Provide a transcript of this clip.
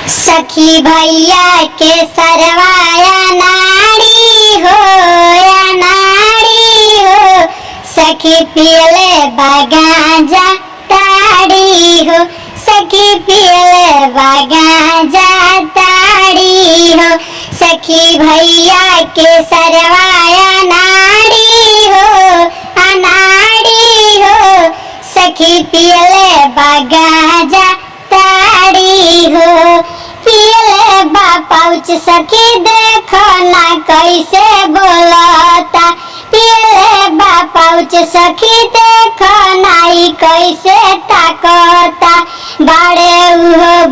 सखी भैया के सरवाया नाड़ी हो या नाड़ी हो, सखी पियले बगाजा ताड़ी हो, सखी पियले बगाजा ताड़ी हो। सखी भैया के सरवाया नाड़ी हो अनाड़ी हो, सखी पियले बगाजा ताड़ी हो। पियले बा पाउच सखी देखो ना कैसे बोलता, पियले बा पाउच सखी देखो नाई कैसे ताकता, बाड़े उहो